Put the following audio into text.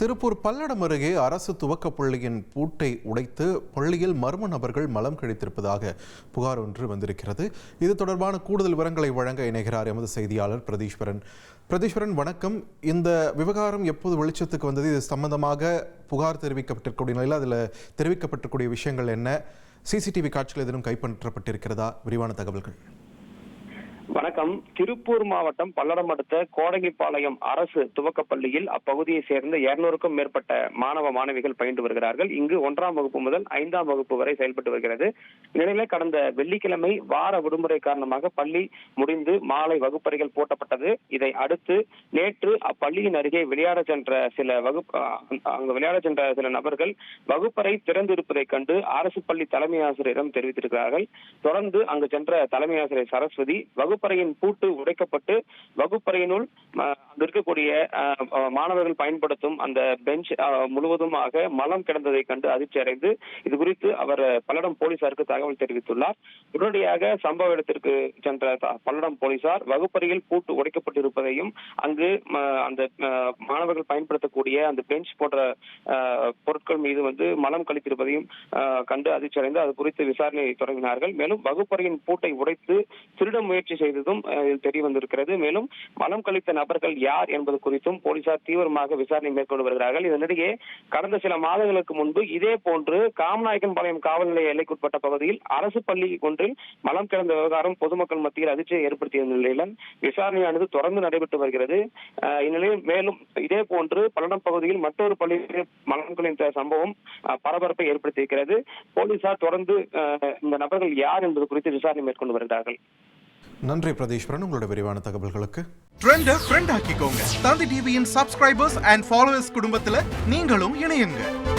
திருப்பூர் பல்லடம் அருகே அரசு துவக்கப் பள்ளியின் பூட்டை உடைத்து பள்ளியில் மர்ம நபர்கள் மலம் கழித்திருப்பதாக புகார் ஒன்று வந்திருக்கிறது. இது தொடர்பான கூடுதல் விவரங்களை வழங்க இணைகிறார் எமது செய்தியாளர் பிரதீஸ்வரன். வணக்கம். இந்த விவகாரம் எப்போது வெளிச்சத்துக்கு வந்தது? இது சம்பந்தமாக புகார் தெரிவிக்கப்பட்டிருக்கக்கூடிய நிலையில் அதில் தெரிவிக்கப்பட்டிருக்கூடிய விஷயங்கள் என்ன? சிசிடிவி காட்சிகள் எதுவும் கைப்பற்றப்பட்டிருக்கிறதா? விரிவான தகவல்கள். வணக்கம். திருப்பூர் மாவட்டம் பல்லடம் அடுத்த கோடங்கிப்பாளையம் அரசு துவக்கப் பள்ளியில் அப்பகுதியை சேர்ந்த 200க்கும் மேற்பட்ட மாணவ மாணவிகள் பயின்று வருகிறார்கள். இங்கு 1ஆம் வகுப்பு முதல் 5ஆம் வகுப்பு வரை செயல்பட்டு வருகிறது. இந்நிலையில கடந்த வெள்ளிக்கிழமை வார விடுமுறை காரணமாக பள்ளி முடிந்து மாலை வகுப்பறைகள் பூட்டப்பட்டது. இதை அடுத்து நேற்று அப்பள்ளியின் அருகே விளையாட சென்ற சில நபர்கள் வகுப்பறை திறந்திருப்பதை கண்டு அரசு பள்ளி தலைமை ஆசிரியரிடம் தெரிவித்திருக்கிறார்கள். தொடர்ந்து அங்கு சென்ற தலைமை ஆசிரியர் சரஸ்வதி வகுப்பறையின் பூட்டு உடைக்கப்பட்டு வகுப்பறையினுள் இருக்கக்கூடிய மாணவர்கள் பயன்படுத்தும் அந்த பெஞ்ச் முழுவதுமாக மலம் கிடந்ததை கண்டு அதிர்ச்சி அடைந்து இது குறித்து அவர் பல்லடம் போலீசாருக்கு தகவல் தெரிவித்துள்ளார். உடனடியாக சம்பவ இடத்திற்கு சென்ற பல்லடம் போலீசார் வகுப்பறையில் பூட்டு உடைக்கப்பட்டிருப்பதையும் அங்கு அந்த மாணவர்கள் பயன்படுத்தக்கூடிய அந்த பெஞ்ச் போன்ற பொருட்கள் மீது மலம் கழித்திருப்பதையும் கண்டு அதிர்ச்சி அடைந்து அது குறித்து விசாரணை தொடங்கினார்கள். மேலும் வகுப்பறையின் பூட்டை உடைத்து திருட முயற்சி செய்ததும் தெரிய வந்திருக்கிறது. மேலும் மலம் கழித்த நபர்கள் யார் என்பது குறித்தும் போலீசார் தீவிரமாக விசாரணை மேற்கொண்டு வருகிறார்கள். இதனிடையே கடந்த சில மாதங்களுக்கு முன்பு இதே போன்று காமநாயக்கன்பாளையம் காவல் நிலைய எல்லைக்குட்பட்ட பகுதியில் அரசு பள்ளி ஒன்றில் மலம் கிடந்த விவகாரம் பொதுமக்கள் மத்தியில் அதிர்ச்சியை ஏற்படுத்திய நிலையில் விசாரணையானது தொடர்ந்து நடைபெற்று வருகிறது. இந்நிலையில் மேலும் இதே போன்று பல்லடம் பகுதியில் மற்றொரு பள்ளியில் மலம் கழித்த சம்பவம் பரபரப்பை ஏற்படுத்தியிருக்கிறது. போலீசார் தொடர்ந்து இந்த நபர்கள் யார் என்பது குறித்து விசாரணை மேற்கொண்டு வருகிறார்கள். நன்றி பிரதீஸ்வரன், உங்களோட விரிவான தகவல்களுக்கு. ஃப்ரெண்ட் ஆக்கிக்கோங்க. தந்தி டிவியின் சப்ஸ்கிரைபர்ஸ் அண்ட் ஃபாலோவர்ஸ் குடும்பத்துல நீங்களும் இணையுங்க.